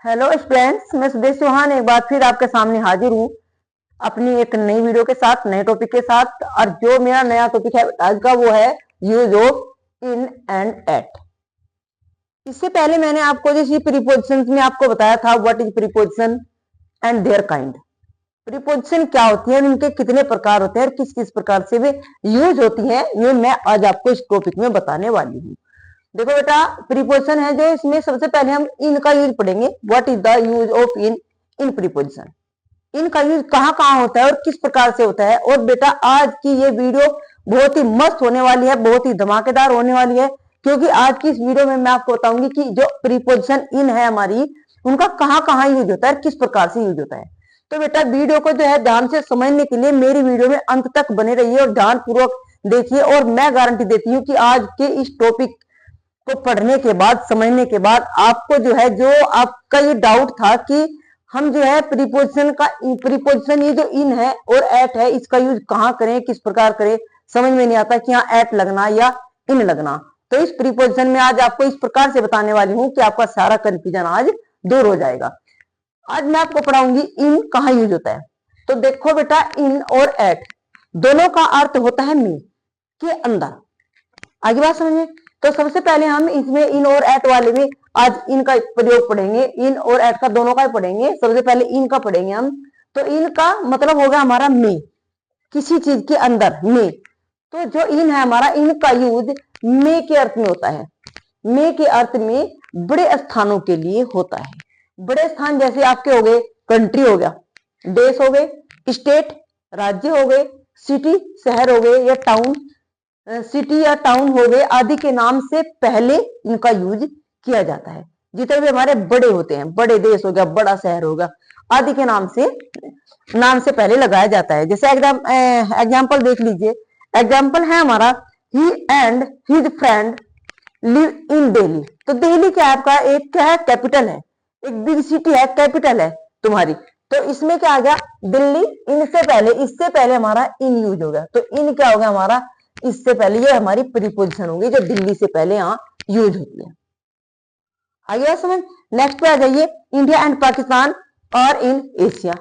Hello friends, मैं सुदेश चौहान एक बार फिर आपके सामने हाजिर हूँ अपनी एक नई वीडियो के साथ, नए टॉपिक के साथ। और जो मेरा नया टॉपिक है आज का वो है use of in and at. इससे पहले मैंने आपको जैसे प्रीपोजिशंस में आपको बताया था what is preposition and their kind. Preposition क्या होती है, उनके कितने प्रकार होते हैं और किस किस प्रकार से वे यूज होती है, ये मैं आज आपको इस टॉपिक में बताने वाली हूँ। देखो बेटा, प्रीपोजिशन है जो इसमें सबसे पहले हम इन का यूज पढ़ेंगे। What is the use of in in preposition. In का यूज कहाँ कहाँ होता है और किस प्रकार से होता है। और बेटा आज की ये वीडियो बहुत ही मस्त होने वाली है, बहुत ही धमाकेदार होने वाली है, क्योंकि आज की इस वीडियो में मैं आपको बताऊंगी कि जो प्रीपोजिशन इन है हमारी, उनका कहाँ कहाँ यूज होता है, किस प्रकार से यूज होता है। तो बेटा वीडियो को जो है ध्यान से समझने के लिए मेरी वीडियो में अंत तक बने रहिए और ध्यान पूर्वक देखिए। और मैं गारंटी देती हूँ कि आज के इस टॉपिक को पढ़ने के बाद, समझने के बाद आपको जो है, जो आपका ये डाउट था कि हम जो है प्रीपोजिशन ये जो इन है और एट है, इसका यूज कहाँ करें, किस प्रकार करें, समझ में नहीं आता कि यहाँ एट लगना या इन लगना। तो इस प्रीपोजिशन में आज आपको इस प्रकार से बताने वाली हूं कि आपका सारा कंफ्यूजन आज दूर हो जाएगा। आज मैं आपको पढ़ाऊंगी इन कहाँ यूज होता है। तो देखो बेटा, इन और एट दोनों का अर्थ होता है में के अंदर। आगे बात समझिए। तो सबसे पहले हम इसमें इन और एट वाले में आज इन का प्रयोग पढ़ेंगे। इन और एट का दोनों का ही पढ़ेंगे। सबसे पहले इन का पढ़ेंगे हम। तो इन का मतलब होगा हमारा में, किसी चीज के अंदर में। तो जो इन है हमारा, इन का यूज में के अर्थ में होता है। में के अर्थ में बड़े स्थानों के लिए होता है। बड़े स्थान जैसे आपके हो गए कंट्री हो गया, देश हो गए, स्टेट राज्य हो गए, सिटी शहर हो गए, या टाउन सिटी या टाउन हो गए आदि के नाम से पहले इनका यूज किया जाता है। जितने भी हमारे बड़े होते हैं, बड़े देश हो गया, बड़ा शहर होगा आदि के नाम से पहले लगाया जाता है। जैसे एग्जाम्पल देख लीजिए। एग्जाम्पल है हमारा, he and his friend live in Delhi. तो दिल्ली क्या है आपका, एक क्या है, कैपिटल है, एक बिग सिटी है, कैपिटल है तुम्हारी। तो इसमें क्या आ गया, दिल्ली। इनसे पहले, इससे पहले हमारा इन यूज हो गया। तो इन क्या हो गया हमारा, इससे पहले, ये हमारी प्रीपोजिशन होगी जो दिल्ली से पहले यहाँ यूज होती है। आगे समझ। नेक्स्ट पे आ जाइए, इंडिया एंड पाकिस्तान और इन एशिया।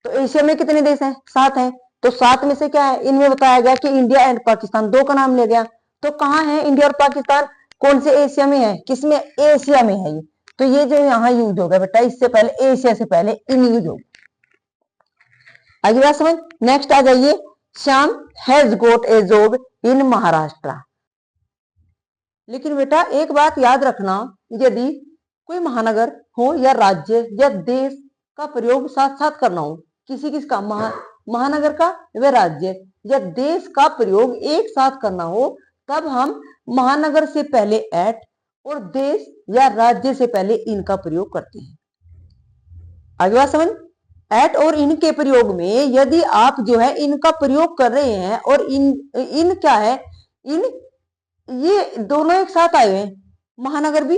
तो एशिया में कितने देश हैं, 7 हैं। तो 7 में से क्या है, इनमें बताया गया कि इंडिया एंड पाकिस्तान, 2 का नाम लिया गया। तो कहाँ है इंडिया और पाकिस्तान, कौन से एशिया में है, किसमें, एशिया में है ये। तो ये जो यहाँ यूज होगा बेटा, इससे पहले, एशिया से पहले इन यूज होगा। आगे बात समझ। नेक्स्ट आ जाइए, Shyam has got a job in Maharashtra. लेकिन बेटा एक बात याद रखना, यदि कोई महानगर हो या राज्य या देश का प्रयोग साथ साथ करना हो, किसी किसका, महानगर का व राज्य या देश का प्रयोग एक साथ करना हो, तब हम महानगर से पहले एट और देश या राज्य से पहले इन का प्रयोग करते हैं। आगे बात समझ। एट और इन के प्रयोग में यदि आप जो है इनका प्रयोग कर रहे हैं, और इन क्या है, इन ये दोनों एक साथ आए हुए हैं, महानगर भी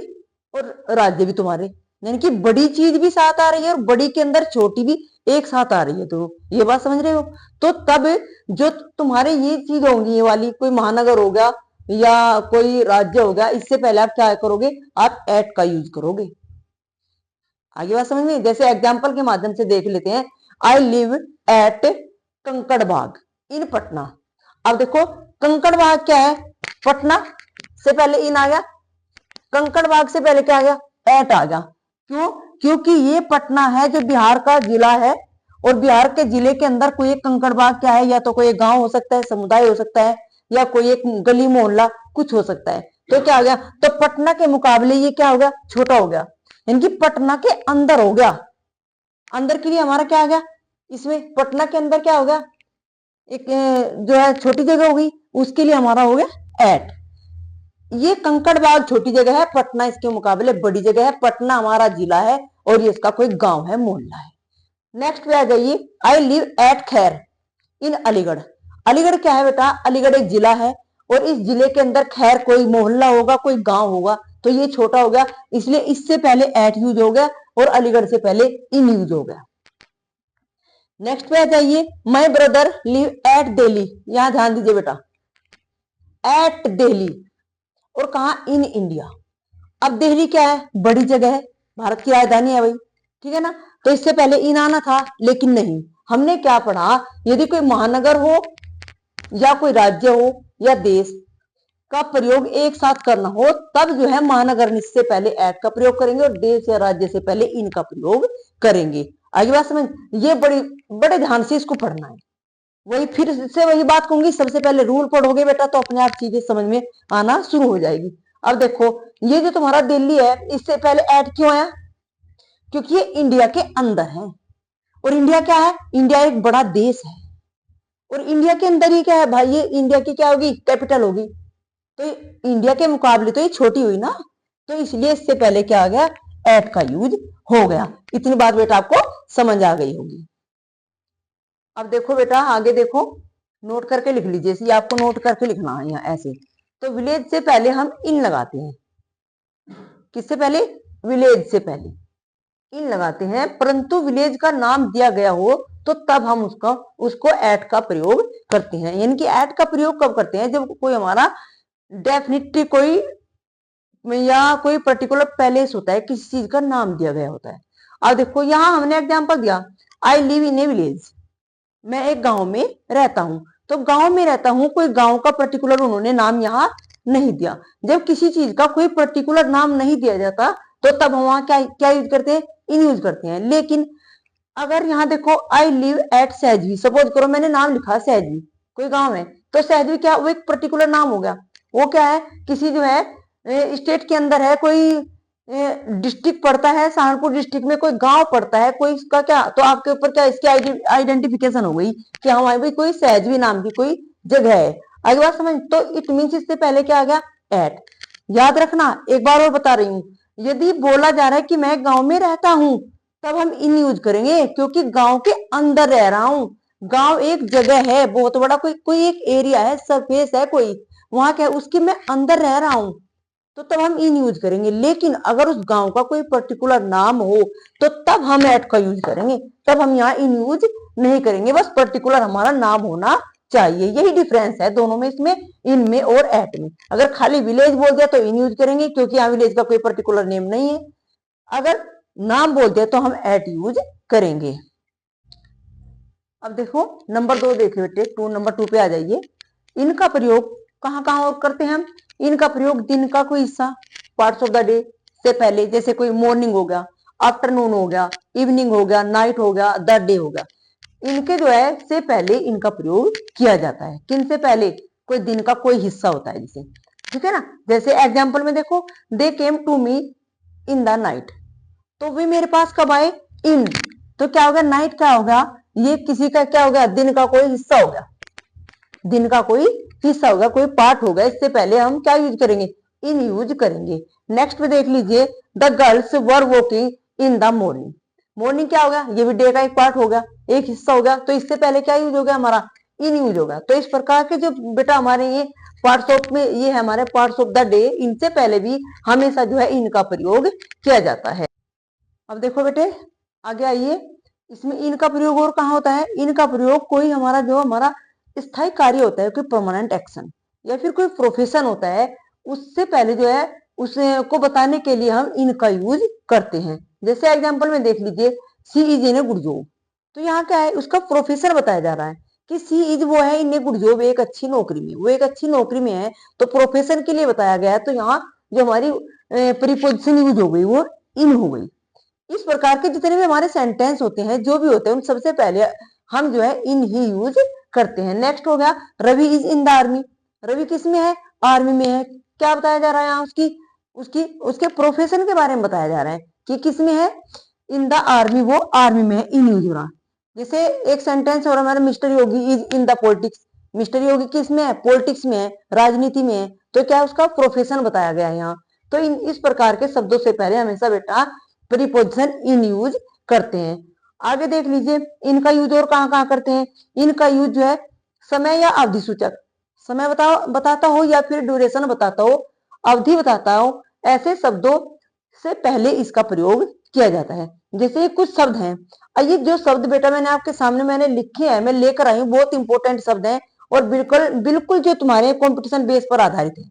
और राज्य भी तुम्हारे, यानी कि बड़ी चीज भी साथ आ रही है और बड़ी के अंदर छोटी भी एक साथ आ रही है। तो ये बात समझ रहे हो। तो तब जो तुम्हारे ये चीज होंगी, ये वाली, कोई महानगर हो गया या कोई राज्य हो गया, इससे पहले आप क्या करोगे, आप एट का यूज करोगे। आगे बात समझ में। जैसे एग्जाम्पल के माध्यम से देख लेते हैं। आई लिव एट कंकड़बाग इन पटना। अब देखो कंकड़बाग क्या है, पटना से पहले इन आ गया, कंकड़बाग से पहले क्या आ गया, एट आ गया। क्यों, क्योंकि ये पटना है जो बिहार का जिला है, और बिहार के जिले के अंदर कोई एक कंकड़बाग क्या है, या तो कोई एक गांव हो सकता है, समुदाय हो सकता है, या कोई एक गली मोहल्ला कुछ हो सकता है। तो क्या आ गया, तो पटना के मुकाबले ये क्या हो गया, छोटा हो गया, यानी कि पटना के अंदर हो गया। अंदर के लिए हमारा क्या आ गया, इसमें पटना के अंदर क्या हो गया, एक जो है छोटी जगह होगी, उसके लिए हमारा हो गया एट। ये कंकड़बाग छोटी जगह है, पटना इसके मुकाबले बड़ी जगह है। पटना हमारा जिला है और ये इसका कोई गांव है, मोहल्ला है। नेक्स्ट पे आ जाइए, आई लिव एट खैर इन अलीगढ़। अलीगढ़ क्या है बेटा, अलीगढ़ एक जिला है, और इस जिले के अंदर खैर कोई मोहल्ला होगा, कोई गांव होगा। तो ये छोटा हो गया, इसलिए इससे पहले एट यूज हो गया और अलीगढ़ से पहले इन यूज हो गया। नेक्स्ट पे आ जाइए, my brother live at Delhi. यहां ध्यान दीजिए बेटा, एट दिल्ली और कहा, इन इंडिया। अब दिल्ली क्या है, बड़ी जगह है, भारत की राजधानी है भाई, ठीक है ना। तो इससे पहले इन आना था, लेकिन नहीं, हमने क्या पढ़ा, यदि कोई महानगर हो या कोई राज्य हो या देश का प्रयोग एक साथ करना हो, तब जो है महानगर से पहले एट का प्रयोग करेंगे और देश या राज्य से पहले इन का प्रयोग करेंगे। आगे बात समझ, ये बड़े ध्यान से इसको पढ़ना है। वही फिर से वही बात कहूंगी, सबसे पहले रूल पढ़ोगे बेटा तो अपने आप चीजें समझ में आना शुरू हो जाएगी। अब देखो, ये जो तुम्हारा दिल्ली है, इससे पहले एट क्यों आया, क्योंकि ये इंडिया के अंदर है। और इंडिया क्या है, इंडिया एक बड़ा देश है, और इंडिया के अंदर ही क्या है भाई, ये इंडिया की क्या होगी, कैपिटल होगी। तो इंडिया के मुकाबले तो ये छोटी हुई ना, तो इसलिए इससे पहले क्या आ गया, एट का यूज हो गया। इतनी बात बेटा आपको समझ आ गई होगी। अब देखो बेटा, आगे देखो, नोट करके लिख लीजिए, ये आपको नोट करके लिखना है यहाँ ऐसे। तो विलेज से पहले हम इन लगाते हैं, किससे पहले, विलेज से पहले इन लगाते हैं, परंतु विलेज का नाम दिया गया हो तो तब हम उसको एट का प्रयोग करते हैं। यानी कि एट का प्रयोग कब करते हैं, जब कोई हमारा डेफिनेटली कोई या कोई पर्टिकुलर पैलेस होता है, किसी चीज का नाम दिया गया होता है। अब देखो, यहां हमने एग्जांपल दिया, I live in A village, मैं एक गांव में रहता हूं। तो गांव में रहता हूं, कोई गांव का पर्टिकुलर उन्होंने नाम यहाँ नहीं दिया। जब किसी चीज का कोई पर्टिकुलर नाम नहीं दिया जाता, तो तब हम वहां क्या क्या यूज करते हैं, इन यूज करते हैं। लेकिन अगर यहाँ देखो, आई लिव एट सहजवी, सपोज करो मैंने नाम लिखा सहजवी, कोई गांव है, तो सहजवी क्या, वो एक पर्टिकुलर नाम हो गया। वो क्या है, किसी जो है स्टेट के अंदर है, कोई डिस्ट्रिक्ट पड़ता है, सहारनपुर डिस्ट्रिक्ट में कोई गांव पड़ता है, कोई इसका क्या, तो आपके ऊपर क्या इसकी आइडेंटिफिकेशन हो गई कि हमारे भाई कोई सहजवी नाम की कोई जगह है। आगे बात समझ, तो इट मीन्स इससे पहले क्या आ गया, एट। याद रखना, एक बार और बता रही हूँ, यदि बोला जा रहा है कि मैं गांव में रहता हूं, तब हम इन यूज करेंगे, क्योंकि गांव के अंदर रह रहा हूं। गांव एक जगह है, बहुत बड़ा कोई एक एरिया है, सरफेस है कोई, वहां क्या है, उसके मैं अंदर रह रहा हूं, तो तब हम इन यूज करेंगे। लेकिन अगर उस गांव का कोई पर्टिकुलर नाम हो, तो तब हम एट का यूज करेंगे, तब हम यहाँ इन यूज नहीं करेंगे। बस पर्टिकुलर हमारा नाम होना चाहिए, यही डिफरेंस है दोनों में, इसमें इन में और एट में। अगर खाली विलेज बोल दिया तो इन यूज करेंगे, क्योंकि यहाँ विलेज का कोई पर्टिकुलर नेम नहीं है। अगर नाम बोल दिया तो हम एट यूज करेंगे। अब देखो नंबर 2 देखिए बेटे, नंबर 2 पे आ जाइए। इनका प्रयोग कहाँ कहाँ और करते हैं हम, इनका प्रयोग दिन का कोई हिस्सा, पार्ट्स ऑफ द डे से पहले, जैसे कोई मॉर्निंग हो गया, आफ्टरनून हो गया, इवनिंग हो गया, नाइट हो गया, द डे हो गया, इनके जो है से पहले इनका प्रयोग किया जाता है। किन से पहले, कोई दिन का कोई हिस्सा होता है जिसे, ठीक है ना। जैसे एग्जाम्पल में देखो, they came to me in the night, तो वे मेरे पास कब आए, इन, तो क्या होगा, नाइट क्या होगा, ये किसी का क्या हो गया, दिन का कोई हिस्सा हो गया, दिन का कोई हिस्सा होगा, कोई पार्ट होगा। इससे पहले हम क्या यूज करेंगे, इन यूज करेंगे। नेक्स्ट में देख लीजिए, the girls were walking in the morning, morning क्या होगा, ये भी डे का एक पार्ट होगा, एक हिस्सा होगा, तो इससे पहले क्या यूज होगा हमारा, इन यूज होगा। तो इस प्रकार के जो बेटा हमारे ये पार्ट्स ऑफ में, ये है हमारे पार्ट्स ऑफ द डे, इनसे पहले भी हमेशा जो है इनका प्रयोग किया जाता है। अब देखो बेटे आगे आइए, इसमें इनका प्रयोग और कहाँ होता है, इनका प्रयोग कोई हमारा जो हमारा स्थायी कार्य होता है, कोई परमानेंट एक्शन या फिर कोई प्रोफेशन होता है, उससे पहले जो है उसको बताने के लिए हम इनका यूज करते हैं। जैसे एग्जांपल में देख लीजिए, she is in a good job, तो यहाँ क्या है, उसका प्रोफेशन बताया जा रहा है कि सी इज वो है इन ए गुड जॉब, एक अच्छी नौकरी में, वो एक अच्छी नौकरी में है, तो प्रोफेशन के लिए बताया गया है। तो यहाँ जो हमारी प्रीपोजिशन यूज हो गई वो इन हो गई। इस प्रकार के जितने भी हमारे सेंटेंस होते हैं, जो भी होते हैं, उन सबसे पहले हम जो है इन ही यूज करते हैं। नेक्स्ट हो गया, Ravi is in the army, Ravi किस में है, आर्मी में है। क्या बताया जा रहा है यहाँ, उसके प्रोफेशन के बारे में बताया जा रहा है कि किस में है, इन द आर्मी, वो आर्मी में है, इन यूज हो रहा। जैसे एक सेंटेंस और हमारा, Mister Yogi is in the politics, Mister Yogi किस में है, पॉलिटिक्स में है, राजनीति में है, तो क्या उसका प्रोफेशन बताया गया है यहाँ। तो इस प्रकार के शब्दों से पहले हमेशा बेटा प्रीपोजिशन इन यूज करते हैं। आगे देख लीजिए, इनका यूज और कहाँ कहाँ करते हैं, इनका यूज जो है समय या अवधि सूचक, समय बताता हो या फिर ड्यूरेशन बताता हो, अवधि बताता हो, ऐसे शब्दों से पहले इसका प्रयोग किया जाता है। जैसे कुछ शब्द हैं, ये जो शब्द बेटा मैंने आपके सामने मैंने लिखे हैं, मैं लेकर आई हूँ, बहुत इंपॉर्टेंट शब्द हैं और बिल्कुल बिल्कुल जो तुम्हारे कंपटीशन बेस पर आधारित है।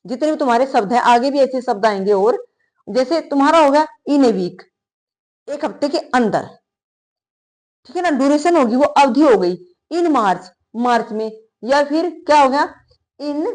जितने भी तुम्हारे शब्द हैं, आगे भी ऐसे शब्द आएंगे और जैसे तुम्हारा हो गया इन ए वीक, एक हफ्ते के अंदर, ठीक है ना, ड्यूरेशन होगी वो अवधि हो गई। इन मार्च, मार्च में, या फिर क्या हो गया इन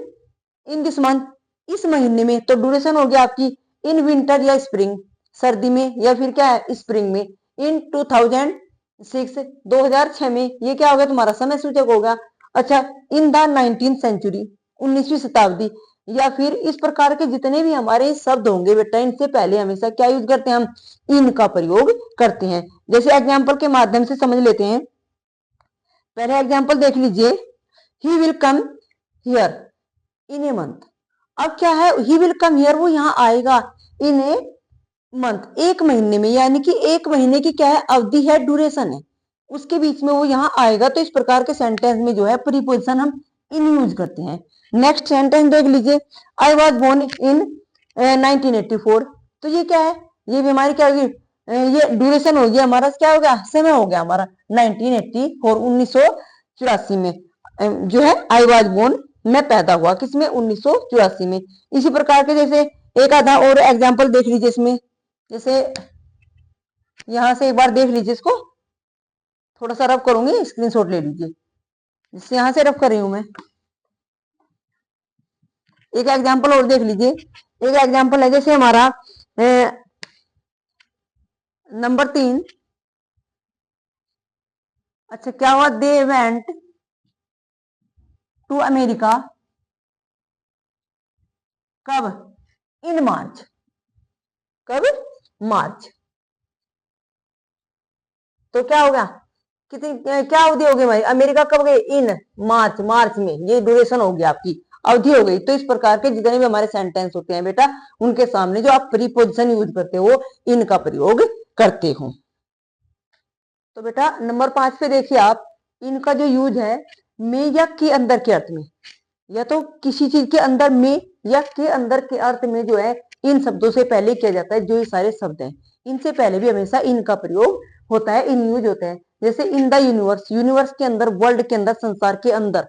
इन दिस मंथ, इस महीने में, तो ड्यूरेशन हो गया आपकी इन विंटर या स्प्रिंग, सर्दी में, या फिर क्या है स्प्रिंग में। इन 2006, 2006 में, ये क्या हो गया तुम्हारा समय सूचक हो गया। अच्छा, इन द 19th सेंचुरी, 19वीं शताब्दी, या फिर इस प्रकार के जितने भी हमारे शब्द होंगे बेटा, इनसे पहले हमेशा क्या यूज करते हैं, हम इन का प्रयोग करते हैं। जैसे एग्जाम्पल के माध्यम से समझ लेते हैं। पहले एग्जाम्पल देख लीजिए, he will come here in a month. अब क्या है, ही विल कम हियर, वो यहाँ आएगा इन ए मंथ, एक महीने में, यानी कि एक महीने की क्या है अवधि है, ड्यूरेशन है, उसके बीच में वो यहाँ आएगा। तो इस प्रकार के सेंटेंस में जो है प्रीपोजिशन हम इन यूज करते हैं। नेक्स्ट सेंटेंस देख लीजिए, आई वॉज बोर्न इन 1984। तो ये क्या है, ये भी हमारी क्या होगी, ये ड्यूरेशन हो गया हमारा, क्या हो गया समय हो गया हमारा 1984, 1984 में जो है आई वॉज बोर्न, मैं पैदा हुआ किसमें, 1984 में। इसी प्रकार के जैसे एक आधा और एग्जाम्पल देख लीजिए इसमें, जैसे यहां से एक बार देख लीजिए इसको, थोड़ा सा रफ करूंगी, स्क्रीनशॉट ले लीजिए, जिससे यहां से रफ कर रही हूं मैं। एक एग्जाम्पल और देख लीजिए, एक एग्जाम्पल है जैसे हमारा नंबर 3। अच्छा, क्या हुआ, दे वेंट टू अमेरिका, कब, इन मार्च, कब, मार्च। तो क्या हो गया, कितनी क्या अवधि हो गई भाई, अमेरिका कब गए, इन मार्च, मार्च में, ये ड्यूरेशन हो गई आपकी, अवधि हो गई। तो इस प्रकार के जितने भी हमारे सेंटेंस होते हैं बेटा, उनके सामने जो आप प्रीपोजिशन यूज करते हो इन का प्रयोग करते हो। तो बेटा नंबर 5 पे देखिए आप, इनका जो यूज है में या के अंदर के अर्थ में, या तो किसी चीज के अंदर में या के अंदर के अर्थ में जो है इन शब्दों से पहले किया जाता है। जो ये सारे शब्द हैं इनसे पहले भी हमेशा इनका प्रयोग होता है, इन यूज होता है। जैसे इन द यूनिवर्स, यूनिवर्स के अंदर, वर्ल्ड के अंदर, संसार के अंदर,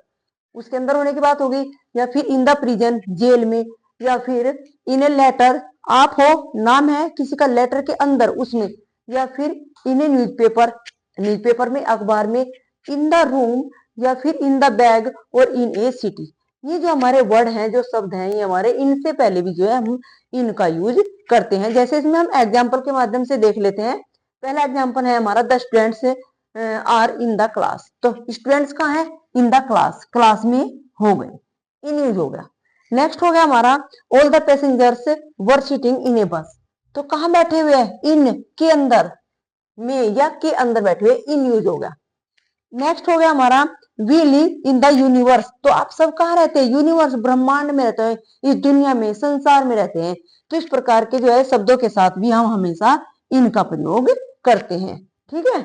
उसके अंदर होने की बात हो गई। या फिर इन द प्रिजन, जेल में, या फिर इन ए लेटर, आप हो, नाम है किसी का, लेटर के अंदर उसमें, या फिर इन ए न्यूज़पेपर, न्यूज़पेपर में, अखबार में, इन द रूम, या फिर इन द बैग, और इन ए सिटी। ये जो हमारे वर्ड हैं, जो शब्द हैं, ये हमारे इनसे पहले भी जो है हम इनका यूज करते हैं। जैसे इसमें हम एग्जाम्पल के माध्यम से देख लेते हैं। पहला एग्जाम्पल है हमारा, the students are in the class. तो स्टूडेंट्स कहाँ है, इन द क्लास, क्लास में हो गए, इन यूज हो गया। नेक्स्ट हो गया हमारा, all the passengers were sitting in a bus. तो कहाँ बैठे हुए हैं, इन के अंदर, में या के अंदर बैठे हुए, इन यूज हो गया। नेक्स्ट हो गया हमारा, we live in the universe. तो आप सब कहाँ रहते हैं, यूनिवर्स, ब्रह्मांड में रहते हैं, इस दुनिया में, संसार में रहते हैं। तो इस प्रकार के जो है शब्दों के साथ भी हम हमेशा इनका प्रयोग करते हैं, ठीक है।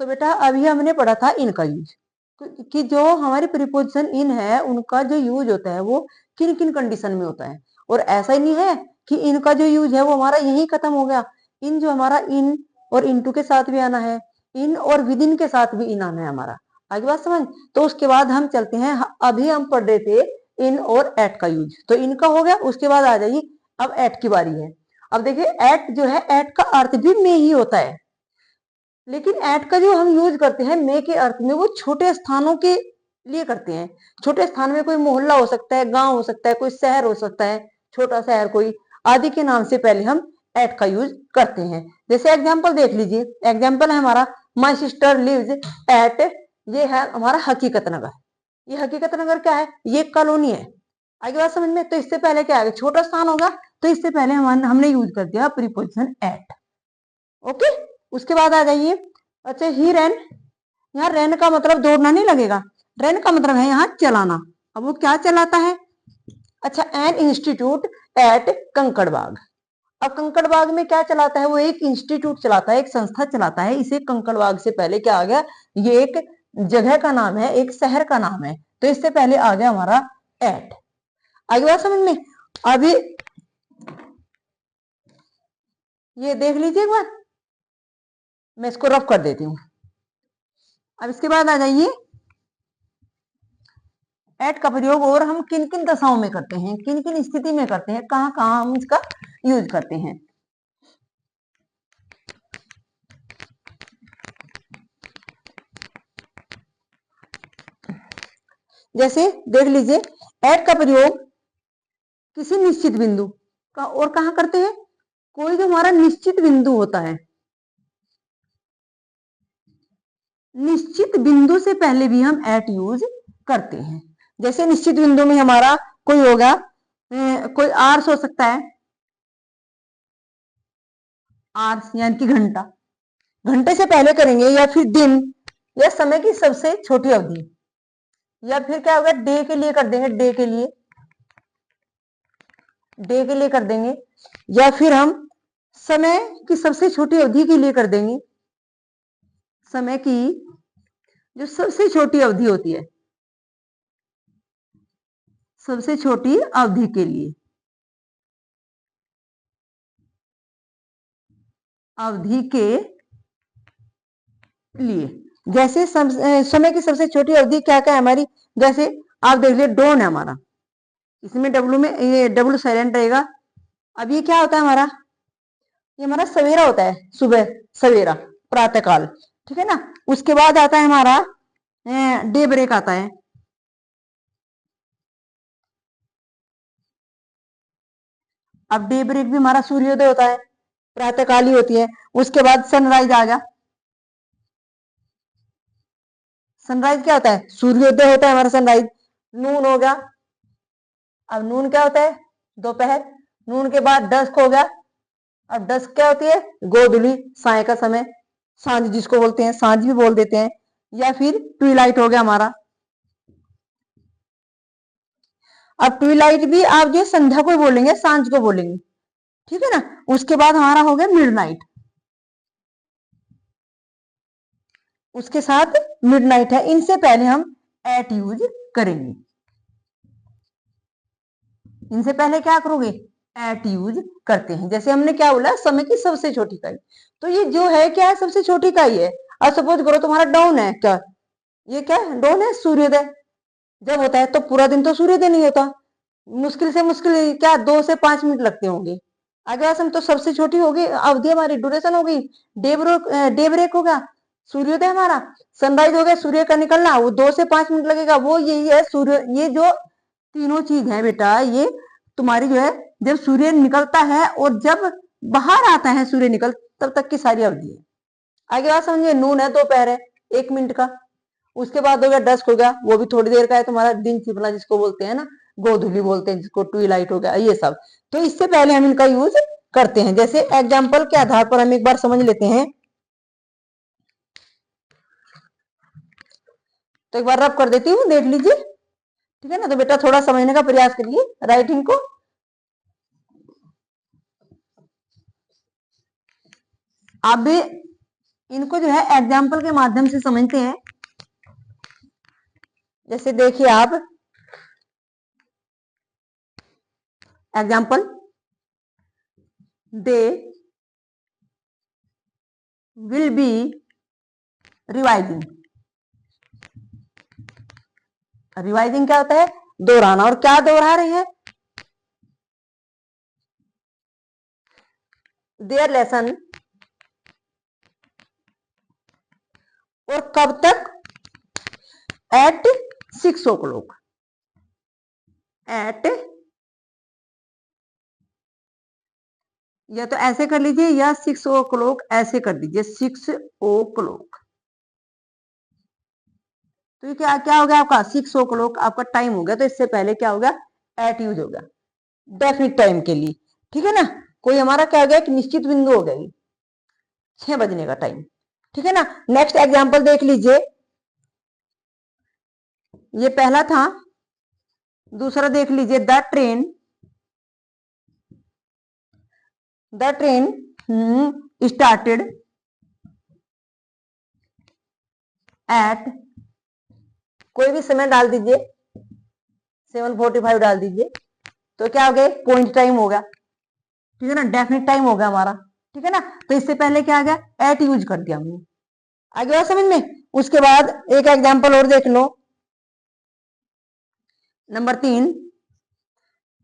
तो बेटा अभी हमने पढ़ा था इनका यूज, कि जो हमारी प्रीपोजिशन इन है उनका जो यूज होता है वो किन किन कंडीशन में होता है। और ऐसा ही नहीं है कि इनका जो यूज है वो हमारा यही खत्म हो गया। इन जो हमारा इन और इनटू के साथ भी आना है, इन और विद इन के साथ भी इन आना है हमारा। आगे बात समझ। तो उसके बाद हम चलते हैं, अभी हम पढ़ रहे थे इन और एट का यूज, तो इनका हो गया। उसके बाद आ जाइए, अब एट की बारी है। अब देखिए एट जो है, एट का अर्थ भी में ही होता है, लेकिन एट का जो हम यूज करते हैं मे के अर्थ में, वो छोटे स्थानों के लिए करते हैं। छोटे स्थान में कोई मोहल्ला हो सकता है, गांव हो सकता है, कोई शहर हो सकता है, छोटा शहर कोई, आदि के नाम से पहले हम एट का यूज करते हैं। जैसे एग्जाम्पल देख लीजिए, एग्जाम्पल है हमारा, माई सिस्टर लिव्स एट, ये है हमारा हकीकत नगर। ये हकीकत नगर क्या है, ये कॉलोनी है। आगे बात समझ में। तो इससे पहले क्या है, छोटा स्थान होगा, तो इससे पहले हमने यूज कर दिया प्रीपोजिशन एट। ओके, उसके बाद आ जाइए। अच्छा, ही रैन, यहाँ रैन का मतलब दौड़ना नहीं लगेगा, रैन का मतलब है यहाँ चलाना। अब वो क्या चलाता है, अच्छा, एन इंस्टीट्यूट एट कंकड़बाग। अब कंकड़बाग में क्या चलाता है, वो एक इंस्टीट्यूट चलाता है, एक संस्था चलाता है। इसे कंकड़बाग से पहले क्या आ गया, ये एक जगह का नाम है, एक शहर का नाम है। तो इससे पहले आ गया हमारा एट। आगे बात समझ में। अभी ये देख लीजिए एक बार, मैं इसको रफ कर देती हूँ। अब इसके बाद आ जाइए, एट का प्रयोग और हम किन किन दशाओं में करते हैं, किन किन स्थिति में करते हैं, कहाँ कहाँ हम इसका यूज करते हैं। जैसे देख लीजिए, एट का प्रयोग किसी निश्चित बिंदु का और कहाँ करते हैं, कोई जो हमारा निश्चित बिंदु होता है, निश्चित बिंदु से पहले भी हम एट यूज करते हैं। जैसे निश्चित बिंदु में हमारा कोई होगा, कोई आर्स हो सकता है, आर्स यानी कि घंटा, घंटे से पहले करेंगे, या फिर दिन या समय की सबसे छोटी अवधि, या फिर क्या होगा डे के लिए कर देंगे, डे के लिए, डे के लिए कर देंगे, या फिर हम समय की सबसे छोटी अवधि के लिए कर देंगे, समय की जो सबसे छोटी अवधि होती है, सबसे छोटी अवधि के लिए, अवधि के लिए। जैसे समय की सबसे छोटी अवधि क्या क्या है हमारी, जैसे आप देख लीजिए डॉन है हमारा, इसमें डब्लू में ये डब्लू साइलेंट रहेगा। अब ये क्या होता है हमारा, ये हमारा सवेरा होता है, सुबह सवेरा, प्रातःकाल, ठीक है ना। उसके बाद आता है हमारा डे ब्रेक आता है, अब डे ब्रेक भी हमारा सूर्योदय होता है, प्रातःकाल ही होती है। उसके बाद सनराइज आ गया, सनराइज क्या होता है, सूर्योदय होता है हमारा सनराइज। नून हो गया, अब नून क्या होता है, दोपहर। नून के बाद डस्क हो गया, अब डस्क क्या होती है, गोधूली, साय का समय, सांझ जिसको बोलते हैं, सांझ भी बोल देते हैं, या फिर ट्विलाइट हो गया हमारा। अब ट्विलाइट भी आप जो संध्या को बोलेंगे, सांझ को बोलेंगे, ठीक है ना। उसके बाद हमारा हो गया मिडनाइट, उसके साथ मिडनाइट है, इनसे पहले हम एट यूज करेंगे, इनसे पहले क्या करोगे, एट यूज करते हैं। जैसे हमने क्या बोला, समय की सबसे छोटी इकाई, तो ये जो है क्या है, सबसे छोटी इकाई है। अब सपोज करो तुम्हारा डाउन है, क्या ये क्या है, डाउन है, सूर्योदय जब होता है तो पूरा दिन तो सूर्योदय नहीं होता, मुश्किल से मुश्किल क्या 2 से 5 मिनट लगते होंगे। आगे असम तो सबसे छोटी होगी अवधि, हमारी ड्यूरेशन होगी, डे ब्रेक होगा, सूर्योदय हमारा, सनराइज हो गया, सूर्य का निकलना, वो 2 से 5 मिनट लगेगा, वो यही है सूर्य। ये जो तीनों चीज है बेटा, ये तुम्हारी जो है जब सूर्य निकलता है और जब बाहर आता है सूर्य निकल, तब तक की सारी अवधि है। आगे बात समझिए, नून है, दोपहर है, 1 मिनट का। उसके बाद हो गया डस्क हो गया, वो भी थोड़ी देर का है, तुम्हारा दिन छिपना जिसको बोलते हैं ना, गोधूली बोलते हैं जिसको, ट्विलाइट हो गया, ये सब। तो इससे पहले हम इनका यूज करते हैं। जैसे एग्जाम्पल के आधार पर हम एक बार समझ लेते हैं, तो एक बार रब कर देती हूँ, देख लीजिए, ठीक है ना। तो बेटा थोड़ा समझने का प्रयास करिए राइटिंग को। अब इनको जो है एग्जाम्पल के माध्यम से समझते हैं। जैसे देखिए आप, example, they will be revising. Revising क्या होता है, दोहराना, और क्या दोहरा रहे हैं, देयर लेसन। और कब तक, एट 6 o'clock, एट, या तो ऐसे कर लीजिए या 6 o'clock ऐसे कर दीजिए, 6 o'clock। तो ये क्या क्या हो गया आपका, 6 o'clock आपका टाइम हो गया। तो इससे पहले क्या हो गया, एट यूज हो गया डेफिनिट टाइम के लिए, ठीक है ना। कोई हमारा क्या हो गया, एक निश्चित बिंदु हो गई, 6 बजने का टाइम, ठीक है ना। नेक्स्ट एग्जाम्पल देख लीजिए, ये पहला था, दूसरा देख लीजिए, द ट्रेन स्टार्टेड एट, कोई भी समय डाल दीजिए, 7:45 डाल दीजिए, तो क्या हो गया, पॉइंट टाइम हो गया, ठीक है ना, डेफिनिट टाइम हो गया हमारा, ठीक है ना। तो इससे पहले क्या आ गया, एट यूज कर दिया हमने। आ गया समझ में। उसके बाद एक एग्जांपल और देख लो, number 3,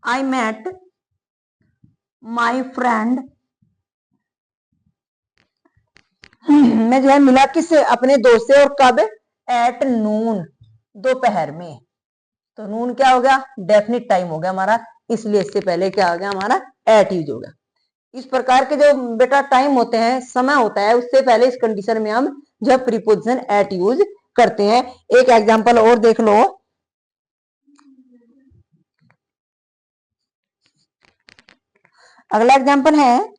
I met my friend, मैं जो है मिला किससे, अपने दोस्त से, और कब, एट नून, दोपहर में। तो नून क्या हो गया, डेफिनिट टाइम हो गया हमारा, इसलिए इससे पहले क्या आ गया हमारा, एट यूज हो गया। इस प्रकार के जो बेटा टाइम होते हैं, समय होता है, उससे पहले इस कंडीशन में हम जो प्रीपोजिशन एट यूज करते हैं। एक एग्जांपल और देख लो, अगला एग्जांपल है,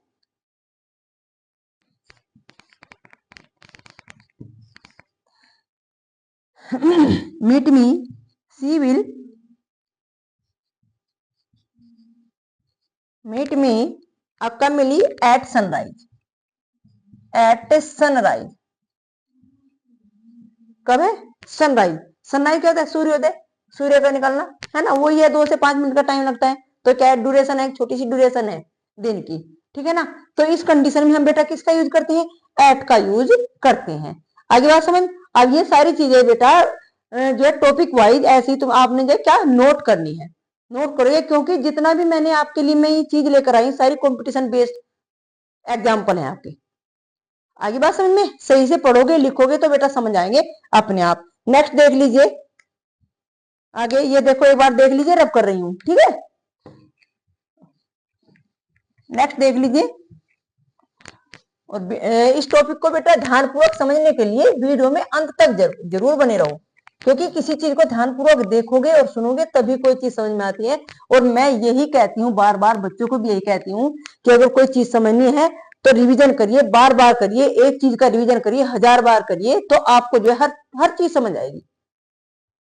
meet me, she will meet me अकमिली एट सनराइज, एट सनराइज, कब है, सनराइज। सनराइज क्या होता है, सूर्योदय, सूर्य का निकलना, है ना, वही है, 2 से 5 मिनट का टाइम लगता है। तो क्या ड्यूरेशन है, छोटी सी ड्यूरेशन है दिन की, ठीक है ना। तो इस कंडीशन में हम बेटा किसका यूज करते हैं, एट का यूज करते हैं। आगे बात समझ। अब ये सारी चीजें बेटा जो है टॉपिक वाइज ऐसी तुम आपने जो क्या नोट करनी है, नोट करोगे, क्योंकि जितना भी मैंने आपके लिए मैं ये चीज लेकर आई सारी कंपटीशन बेस्ड एग्जाम्पल है आपके। आगे बात समझ में, सही से पढ़ोगे लिखोगे तो बेटा समझ आएंगे अपने आप। नेक्स्ट देख लीजिए, आगे ये देखो, एक बार देख लीजिए, रब कर रही हूं, ठीक है। नेक्स्ट देख लीजिए, और इस टॉपिक को बेटा ध्यानपूर्वक समझने के लिए वीडियो में अंत तक जरूर बने रहो, क्योंकि किसी चीज को ध्यानपूर्वक देखोगे और सुनोगे तभी कोई चीज समझ में आती है। और मैं यही कहती हूँ, बार बार बच्चों को भी यही कहती हूँ कि अगर कोई चीज समझनी है तो रिवीजन करिए, बार बार करिए, एक चीज का रिवीजन करिए, 1000 बार करिए, तो आपको जो है हर चीज समझ आएगी।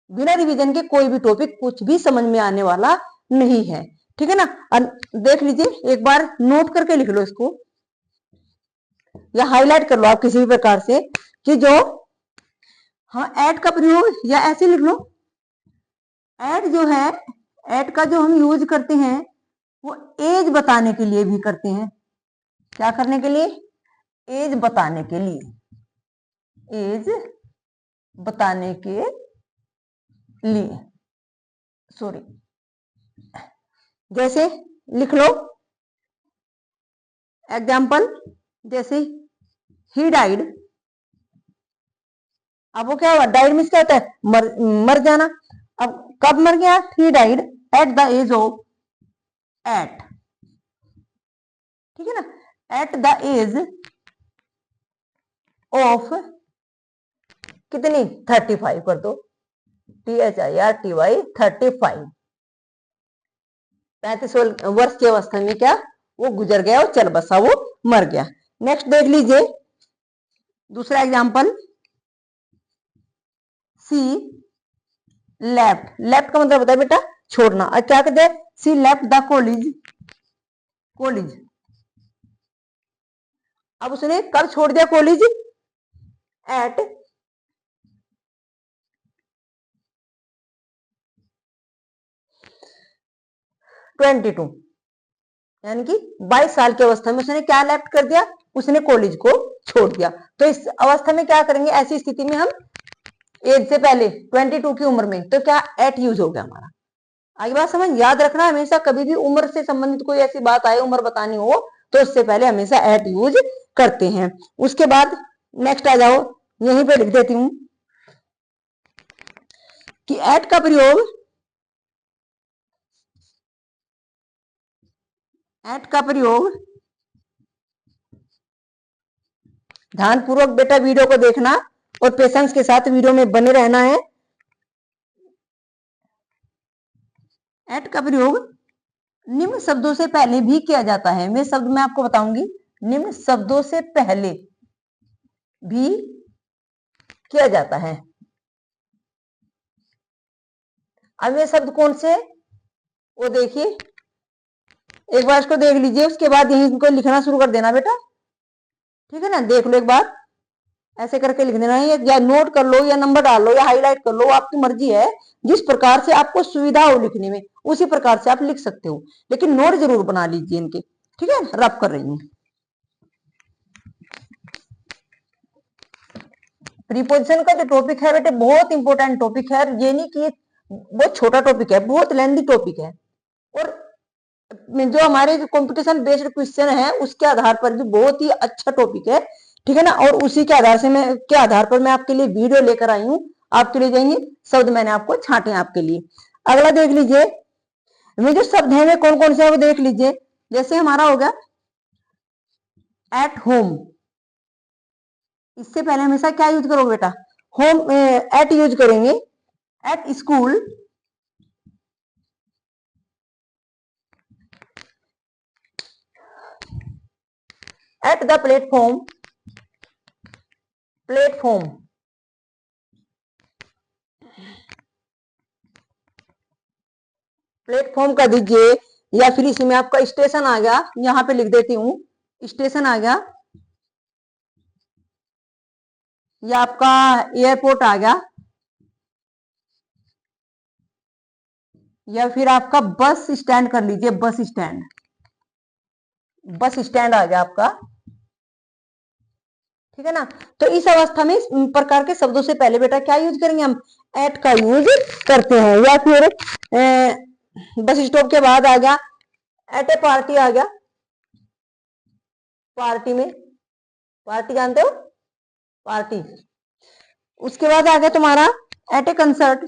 बिना रिवीजन के कोई भी टॉपिक कुछ भी समझ में आने वाला नहीं है, ठीक है ना। देख लीजिए, एक बार नोट करके लिख लो इसको, या हाईलाइट कर लो आप किसी भी प्रकार से, कि जो, हाँ, एट का प्रयोग, या ऐसे लिख लो, एट जो है, एट का जो हम यूज करते हैं वो एज बताने के लिए भी करते हैं। क्या करने के लिए, एज बताने के लिए, एज बताने के लिए, सॉरी, जैसे लिख लो एग्जाम्पल, जैसे ही डाइड, अब वो क्या हुआ, डाइड मीन्स क्या होता है, मर जाना। अब कब मर गया, he died at the age of, at, ठीक है ना, एट द एज ऑफ कितनी, 35 कर दो, THIRTY 35, 35 वर्ष की अवस्था में क्या वो गुजर गया, और चल बसा, वो मर गया। नेक्स्ट देख लीजिए, दूसरा एग्जांपल, सी लेफ्ट, लेफ्ट का मतलब होता है बेटा छोड़ना। और क्या कहते हैं, सी लेफ्ट द कॉलेज, कॉलेज, अब उसने कब छोड़ दिया कॉलेज, एट 22, यानी कि 22 साल की अवस्था में उसने क्या लेफ्ट कर दिया, उसने कॉलेज को छोड़ दिया। तो इस अवस्था में क्या करेंगे, ऐसी स्थिति में हम एज से पहले 22 की उम्र में, तो क्या एट यूज हो गया हमारा। आगे बात समझ, याद रखना हमेशा, कभी भी उम्र से संबंधित कोई ऐसी बात आए, उम्र बतानी हो, तो उससे पहले हमेशा एट यूज करते हैं। उसके बाद नेक्स्ट आ जाओ, यहीं पे लिख देती हूं कि एट का प्रयोग, एट का प्रयोग, ध्यानपूर्वक बेटा वीडियो को देखना और पेशेंस के साथ वीडियो में बने रहना है। एट का प्रयोग निम्न शब्दों से पहले भी किया जाता है। मैं शब्द मैं आपको बताऊंगी, निम्न शब्दों से पहले भी किया जाता है। अब ये शब्द कौन से, वो देखिए, एक बार इसको देख लीजिए, उसके बाद यहीं इनको लिखना शुरू कर देना बेटा, ठीक है ना। देख लो एक बार, ऐसे करके लिख देना है, या नोट कर लो, या नंबर डाल लो, या हाईलाइट कर लो, आपकी मर्जी है, जिस प्रकार से आपको सुविधा हो लिखने में उसी प्रकार से आप लिख सकते हो, लेकिन नोट जरूर बना लीजिए इनके, ठीक है। रब कर रही हूँ, प्रीपोजिशन का जो टॉपिक है बेटे बहुत इंपॉर्टेंट टॉपिक है। ये नहीं कि बहुत छोटा टॉपिक है, बहुत लेंथी टॉपिक है, और जो हमारे जो कंपटीशन बेस्ड क्वेश्चन है उसके आधार पर भी बहुत ही अच्छा टॉपिक है, ठीक है ना। और उसी के आधार से मैं आपके लिए वीडियो लेकर आई हूँ, आपके लिए जाएंगे शब्द मैंने आपको छांटे आपके लिए। अगला देख लीजिए, वे जो शब्द है वे कौन कौन से है वो देख लीजिए। जैसे हमारा हो गया एट होम, इससे पहले हमेशा क्या यूज करोगे बेटा, होम, एट यूज करेंगे। At school, at the platform, platform, platform कर दीजिए, या फिर इसमें आपका स्टेशन आ गया, यहां पे लिख देती हूं स्टेशन आ गया, या आपका एयरपोर्ट आ गया, या फिर आपका बस स्टैंड कर लीजिए, बस स्टैंड, बस स्टैंड आ गया आपका, ठीक है ना। तो इस अवस्था में इस प्रकार के शब्दों से पहले बेटा क्या यूज करेंगे हम, एट का यूज करते हैं। या फिर बस स्टॉप के बाद आ गया एट ए पार्टी आ गया, पार्टी में, पार्टी जानते हो, पार्टी। उसके बाद आ गया तुम्हारा एट ए कंसर्ट,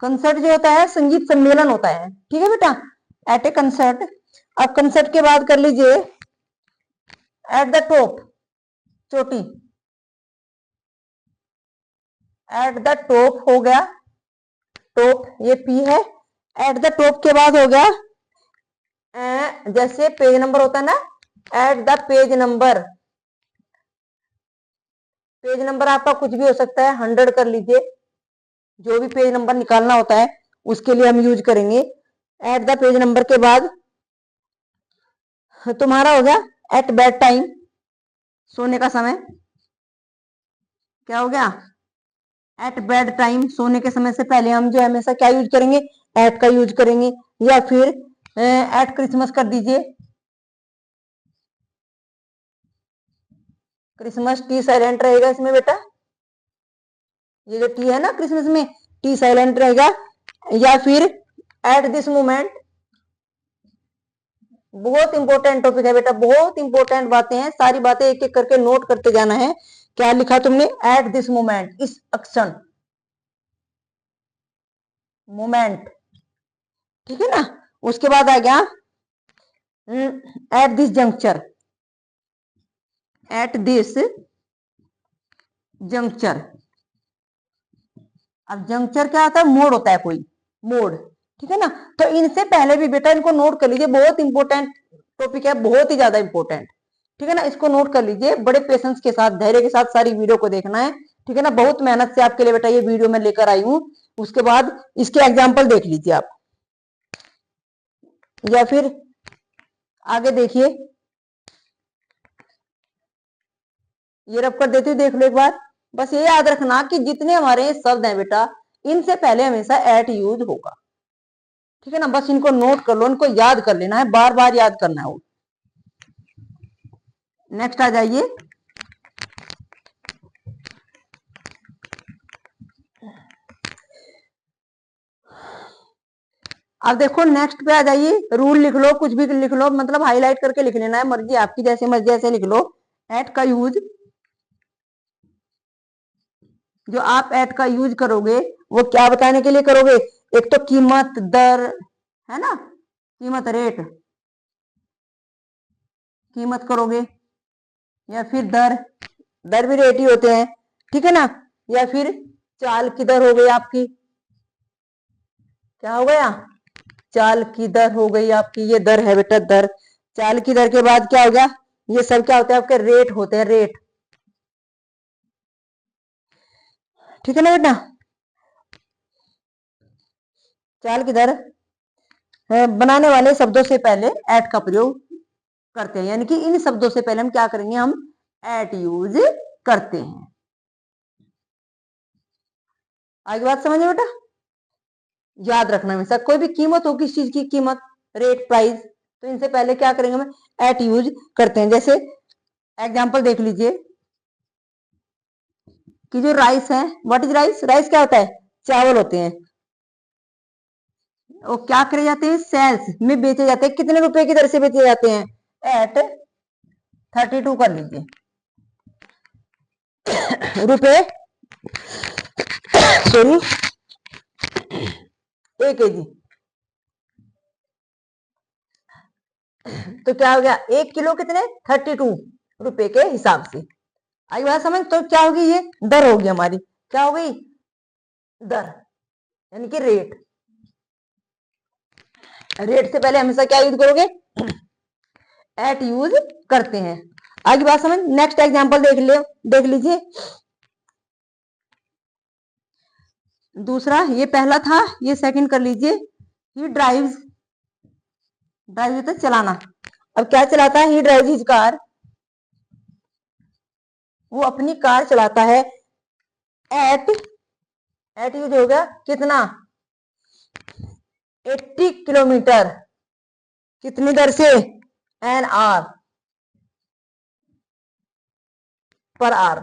कंसर्ट जो होता है संगीत सम्मेलन होता है, ठीक है बेटा, एट ए कंसर्ट। अब कंसर्ट के बाद कर लीजिए एट द टॉप, चोटी, एट द टॉप हो गया, टॉप ये पी है। एट द टॉप के बाद हो गया जैसे पेज नंबर होता है ना, at the page number, page number आपका कुछ भी हो सकता है, 100 कर लीजिए, जो भी पेज नंबर निकालना होता है उसके लिए हम यूज करेंगे। एट द पेज नंबर के बाद तुम्हारा हो गया एट बेड टाइम, सोने का समय, क्या हो गया, एट बेड टाइम, सोने के समय से पहले हम जो हमेशा क्या यूज करेंगे, एट का यूज करेंगे। या फिर एट क्रिसमस कर दीजिए, क्रिसमस टी साइलेंट रहेगा इसमें बेटा, ये जो टी है ना क्रिसमस में, टी साइलेंट रहेगा। या फिर एट दिस मोमेंट, बहुत इंपॉर्टेंट टॉपिक है बेटा, बहुत इंपॉर्टेंट बातें हैं, सारी बातें एक एक करके नोट करते जाना है। क्या लिखा तुमने, एट दिस मोमेंट, इस अक्षण, मोमेंट, ठीक है ना। उसके बाद आ गया at this juncture, at this juncture. अब जंक्चर क्या होता है, मोड़ होता है कोई, मोड़, ठीक है ना। तो इनसे पहले भी बेटा इनको नोट कर लीजिए, बहुत इंपॉर्टेंट टॉपिक है, बहुत ही ज्यादा इंपॉर्टेंट, ठीक है ना। इसको नोट कर लीजिए, बड़े पेशेंस के साथ, धैर्य के साथ सारी वीडियो को देखना है, ठीक है ना। बहुत मेहनत से आपके लिए बेटा ये वीडियो मैं लेकर आई हूं। उसके बाद इसके एग्जाम्पल देख लीजिए आप, या फिर आगे देखिए, ये रब कर देती हूँ, देख लो एक बार। बस ये याद रखना कि जितने हमारे शब्द हैं बेटा, इनसे पहले हमेशा एट यूज होगा, ठीक है ना। बस इनको नोट कर लो, इनको याद कर लेना है, बार बार याद करना है। नेक्स्ट आ जाइए, अब देखो नेक्स्ट पे आ जाइए, रूल लिख लो, कुछ भी लिख लो, मतलब हाईलाइट करके लिख लेना है, मर्जी आपकी, जैसे मर्जी ऐसे लिख लो। एट का यूज, जो आप एट का यूज करोगे वो क्या बताने के लिए करोगे, एक तो कीमत, दर, है ना, कीमत रेट, कीमत करोगे, या फिर दर, दर भी रेट ही होते हैं, ठीक है ना। या फिर चाल की दर हो गई आपकी, क्या हो गया, चाल की दर हो गई आपकी, ये दर है बेटा, दर। चाल की दर के बाद क्या हो गया, ये सब क्या होते हैं आपके, रेट होते हैं, रेट, ठीक है ना बेटा। चाल की दर बनाने वाले शब्दों से पहले एट का प्रयोग करते हैं, यानी कि इन शब्दों से पहले हम क्या करेंगे, हम एट यूज करते हैं। आगे बात समझे बेटा, याद रखना हमेशा, कोई भी कीमत हो, किस चीज की कीमत, रेट, प्राइस, तो इनसे पहले क्या करेंगे, हम एट यूज करते हैं। जैसे एग्जाम्पल देख लीजिए, कि जो राइस है, व्हाट इज राइस, राइस क्या होता है, चावल होते हैं, वो क्या करे जाते हैं, सेल्स में बेचे जाते हैं, कितने रुपए की दर से बेचे जाते हैं, एट 32 कर लीजिए रुपए, सॉरी, 1 kg। तो क्या हो गया, 1 किलो कितने, 32 रुपए के हिसाब से। आई बात समझ, तो क्या होगी, ये दर होगी हमारी, क्या हो गई, दर, यानी कि रेट। रेट से पहले हमेशा क्या यूज करोगे, एट यूज करते हैं। आगे बात समझ, नेक्स्ट एग्जांपल देख लीजिए। दूसरा, ये पहला था, ये सेकंड कर लीजिए। ही ड्राइव्स, ड्राइव होता है चलाना, अब क्या चलाता है, ही ड्राइव्स हिज कार, वो अपनी कार चलाता है, एट यूज हो गया कितना, 80 किलोमीटर, कितनी दर से, एन आर, पर आर।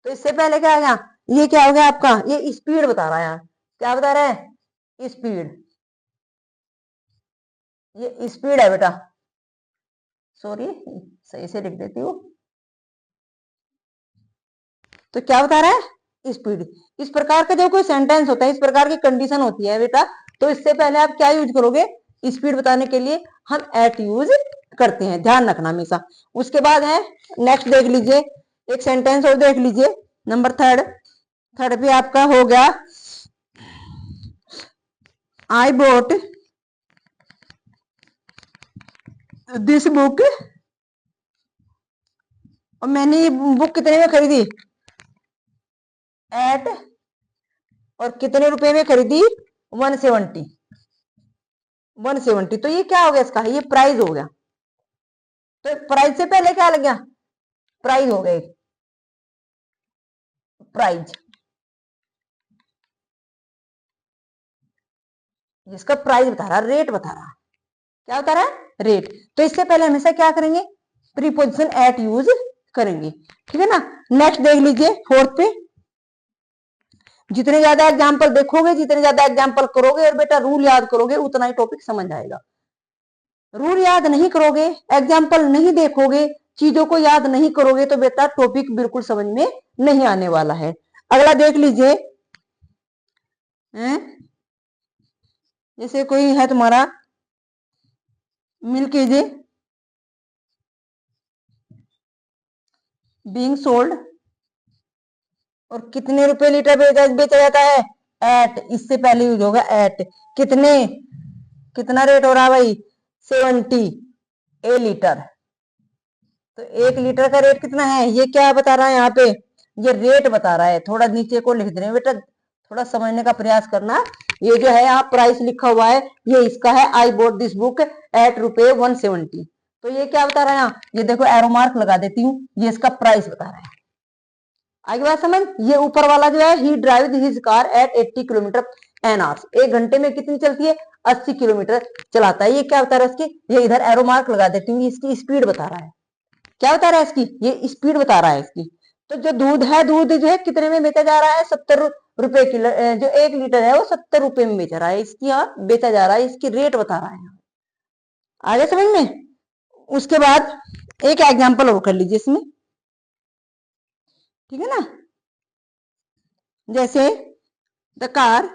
तो इससे पहले क्या आ गया, ये क्या हो गया आपका, ये स्पीड बता रहा है यहाँ, क्या बता रहा है, स्पीड, ये स्पीड है बेटा, सॉरी सही से लिख देती हूँ। तो क्या बता रहा है, स्पीड। इस प्रकार का जब कोई सेंटेंस होता है, इस प्रकार की कंडीशन होती है बेटा, तो इससे पहले आप क्या यूज करोगे, स्पीड बताने के लिए हम एट यूज करते हैं, ध्यान रखना हमेशा। उसके बाद है, नेक्स्ट देख लीजिए, एक सेंटेंस और देख लीजिए, नंबर थर्ड पे आपका हो गया, आई बोट दिस बुक, और मैंने ये बुक कितने में खरीदी, एट, और कितने रुपए में खरीदी, 170, 170। तो ये क्या हो गया इसका, ये प्राइस हो गया। तो प्राइस से पहले क्या लग गया, प्राइस हो गए, प्राइस, जिसका प्राइस बता रहा, रेट बता रहा, क्या बता रहा है, रेट। तो इससे पहले हमेशा क्या करेंगे, प्रीपोजिशन एट यूज करेंगे, ठीक है ना। नेक्स्ट देख लीजिए, फोर्थ पे, जितने ज्यादा एग्जाम्पल देखोगे, जितने ज्यादा एग्जाम्पल करोगे और बेटा रूल याद करोगे, उतना ही टॉपिक समझ आएगा। रूल याद नहीं करोगे, एग्जाम्पल नहीं देखोगे, चीजों को याद नहीं करोगे, तो बेटा टॉपिक बिल्कुल समझ में नहीं आने वाला है। अगला देख लीजिए, जैसे कोई है तुम्हारा मिल्क इज बीइंग सोल्ड, और कितने रुपए लीटर बेचा जाता है, एट, इससे पहले यूज होगा एट, कितना रेट हो रहा है भाई, 70 ए लीटर। तो 1 लीटर का रेट कितना है, ये क्या बता रहा है यहाँ पे, ये रेट बता रहा है। थोड़ा नीचे को लिख दे बेटा, थोड़ा समझने का प्रयास करना। ये जो है यहाँ प्राइस लिखा हुआ है, ये इसका है, आई बोट दिस बुक एट रुपए 170। तो ये क्या बता रहा है यहाँ, ये देखो एरो मार्क लगा देती हूँ, ये इसका प्राइस बता रहा है। आगे बात समझ, ये ऊपर वाला जो है, he drive his car at 80 kilometre an hour, 1 घंटे में कितनी चलती है, 80 किलोमीटर चलाता है। ये क्या बता रहा है इसकी, ये इधर एरो मार्क लगा देती हूँ, इसकी स्पीड बता रहा है। क्या बता रहा है इसकी, ये स्पीड बता रहा है इसकी। तो जो दूध है, दूध जो है कितने में बेचा जा रहा है, 70 रुपए किलो, जो 1 लीटर है वो 70 रुपए में बेचा रहा है, इसकी यहाँ बेचा जा रहा है, इसकी रेट बता रहा है। आगे समझ में। उसके बाद एक एग्जांपल और कर लीजिए इसमें, ठीक है ना। जैसे द कार,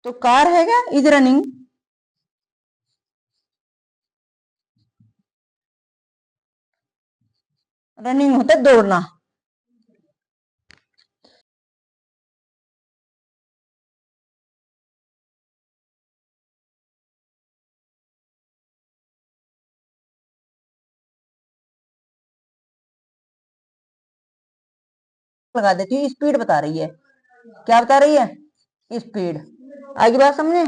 तो कार है क्या, इज रनिंग, रनिंग होता है दौड़ना, लगा देती हूँ, स्पीड बता रही है, क्या बता रही है, स्पीड। आगे बात समझे।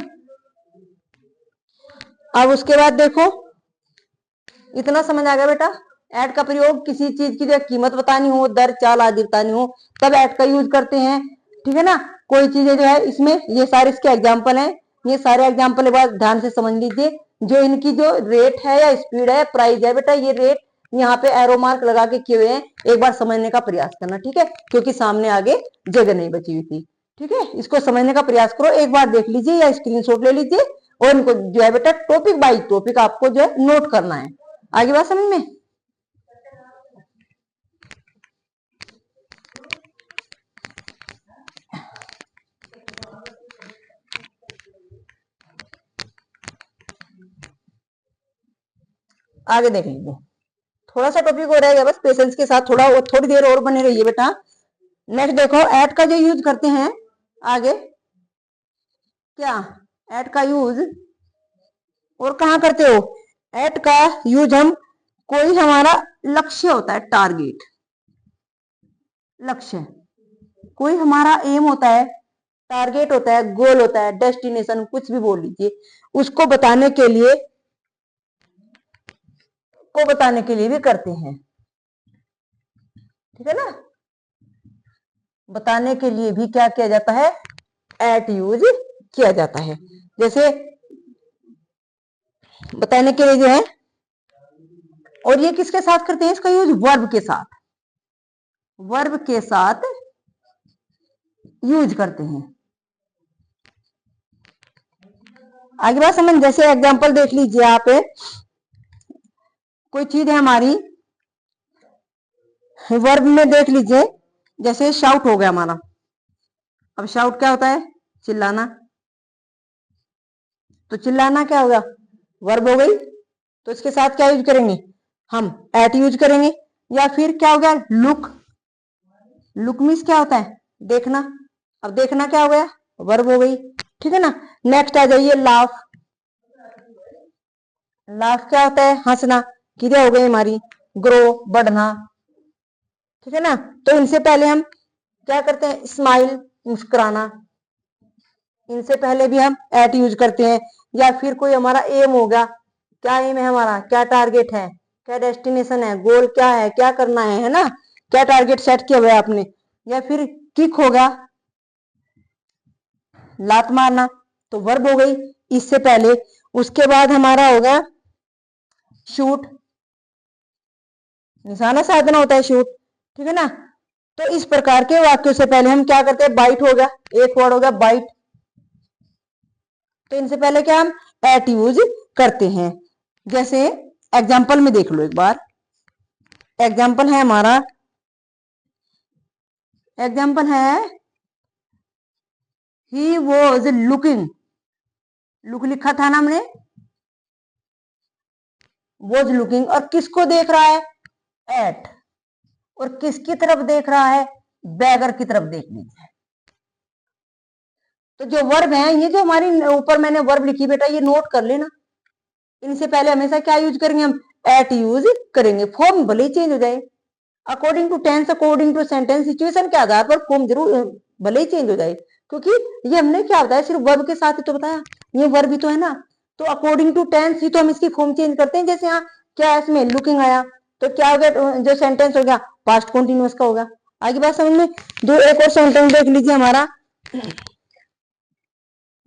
अब उसके बाद देखो, इतना समझ आ गया बेटा, ऐड का प्रयोग किसी चीज की जो कीमत बतानी हो, दर चाल आदि बतानी हो, तब ऐड का यूज करते हैं, ठीक है ना। कोई चीजें जो है इसमें, ये सारे इसके एग्जाम्पल हैं, ये सारे एग्जाम्पल के बाद ध्यान से समझ लीजिए। जो इनकी जो रेट है या स्पीड है, प्राइस है बेटा, ये रेट यहाँ पे एरो मार्क लगा के किए हुए हैं, एक बार समझने का प्रयास करना, ठीक है, क्योंकि सामने आगे जगह नहीं बची हुई थी। ठीक है, इसको समझने का प्रयास करो, एक बार देख लीजिए या स्क्रीनशॉट ले लीजिए और इनको जो है बेटा टॉपिक बाय टॉपिक आपको जो है नोट करना है। आगे बात समझ में? आगे देख लीजिए, थोड़ा सा टॉपिक हो रहेगा बस, पेशेंस के साथ थोड़ी देर और बने रहिए बेटा। नेक्स्ट देखो, एट का जो यूज करते हैं आगे, क्या एट का यूज और कहाँ करते हो? एट का यूज हम, कोई हमारा लक्ष्य होता है, टारगेट, लक्ष्य, कोई हमारा एम होता है, टारगेट होता है, गोल होता है, डेस्टिनेशन, कुछ भी बोल लीजिए, उसको बताने के लिए भी करते हैं। ठीक है ना, बताने के लिए भी क्या किया जाता है? एट यूज किया जाता है। जैसे बताने के लिए जो है, और ये किसके साथ करते हैं इसका यूज? वर्ब के साथ, वर्ब के साथ यूज करते हैं। आगे बात समझ, जैसे एग्जांपल देख लीजिए आप, कोई चीज है हमारी, वर्ब में देख लीजिए, जैसे शाउट हो गया हमारा। अब शाउट क्या होता है? चिल्लाना, तो चिल्लाना क्या होगा? वर्ब हो गई, तो इसके साथ क्या यूज करेंगे? हम एट यूज करेंगे। या फिर क्या हो गया? लुक, लुक मीन्स क्या होता है? देखना। अब देखना क्या हो गया? वर्ब हो गई। ठीक है ना। नेक्स्ट आ जाइए, लाफ, लाफ क्या होता है? हंसना। क्रिया हो गई हमारी, ग्रो, बढ़ना। ठीक है ना, तो इनसे पहले हम क्या करते हैं? स्माइल, मुस्कुराना, इनसे पहले भी हम एट यूज करते हैं। या फिर कोई हमारा एम होगा, क्या एम है हमारा, क्या टारगेट है, क्या डेस्टिनेशन है, गोल क्या है, क्या करना है ना, क्या टारगेट सेट किया हुआ है आपने। या फिर किक होगा, लात मारना, तो वर्ब हो गई इससे पहले। उसके बाद हमारा होगा शूट, निशाना साधना होता है शूट। ठीक है ना, तो इस प्रकार के वाक्यों से पहले हम क्या करते हैं? बाइट होगा, एक वर्ड होगा बाइट, तो इनसे पहले क्या हम एट यूज करते हैं। जैसे एग्जाम्पल में देख लो एक बार, एग्जाम्पल है हमारा, एग्जाम्पल है ही वॉज लुकिंग, लुक लिखा था ना हमने, वॉज लुकिंग, और किसको देख रहा है? एट, और किसकी तरफ देख रहा है? बैगर की तरफ देख लीजिए। तो जो वर्ब है, ये जो हमारी ऊपर मैंने वर्ब लिखी बेटा, ये नोट कर लेना। इनसे पहले हमेशा क्या यूज करेंगे? हम एट यूज करेंगे। फॉर्म भले ही चेंज हो जाए, according to tense, according to sentence, situation के आधार पर फॉर्म जरूर भले ही चेंज हो जाए, क्योंकि ये हमने क्या बताया? सिर्फ वर्ब के साथ ही तो बताया, ये वर्ब ही तो है ना, तो अकॉर्डिंग टू टेंस ही तो हम इसकी फॉर्म चेंज करते हैं। जैसे यहाँ क्या है, इसमें लुकिंग आया, तो क्या हो गया? जो सेंटेंस हो गया पास्ट कॉन्टिन्यूअस का होगा। आगे बात समझ में? दो एक और सेंटेंस देख लीजिए हमारा,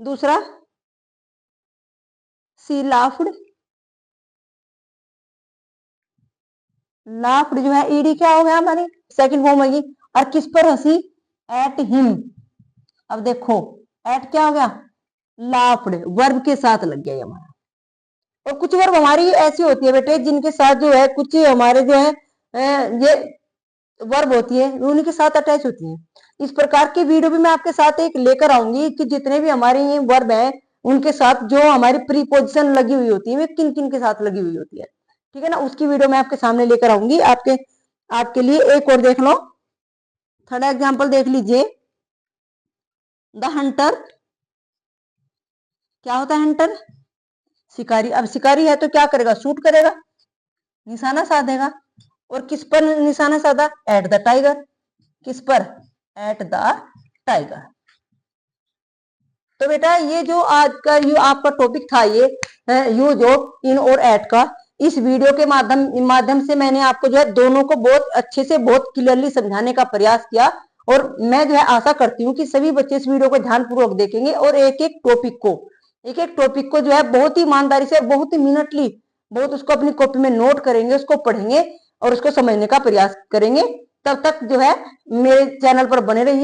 दूसरा, सी लाफ्ड, लाफ्ड जो है ईडी क्या हो गया हमारी? सेकंड फॉर्म होगी। और किस पर हंसी? At him. अब देखो एट क्या हो गया? लाफ्ड, वर्ब के साथ लग गया ये हमारा। और कुछ वर्ब हमारी ऐसी होती है बेटे, जिनके साथ जो है कुछ हमारे जो है ये वर्ब होती है, उन्हीं के साथ अटैच होती है। इस प्रकार की वीडियो भी मैं आपके साथ एक लेकर आऊंगी कि जितने भी हमारे ये वर्ब हैं, उनके साथ जो हमारी प्रीपोजिशन लगी हुई होती है, वे किन किन के साथ लगी हुई होती है। ठीक है ना, उसकी वीडियो मैं आपके सामने लेकर आऊंगी। आपके लिए एक और देख लो, थर्ड एग्जाम्पल देख लीजिए, द हंटर, क्या होता है हंटर? शिकारी। अब शिकारी है तो क्या करेगा? शूट करेगा, निशाना साधेगा। और किस पर निशाना साधा? At the tiger. किस पर? At the tiger. तो बेटा ये जो आज का ये आपका टॉपिक था, ये यूज ऑफ इन और एट का, इस वीडियो के माध्यम से मैंने आपको जो है दोनों को बहुत अच्छे से, बहुत क्लियरली समझाने का प्रयास किया। और मैं जो है आशा करती हूँ कि सभी बच्चे इस वीडियो को ध्यानपूर्वक देखेंगे और एक एक टॉपिक को जो है बहुत ही ईमानदारी से, बहुत ही मिनटली, बहुत उसको अपनी कॉपी में नोट करेंगे, उसको पढ़ेंगे और उसको समझने का प्रयास करेंगे। तब तक जो है मेरे चैनल पर बने रहिए।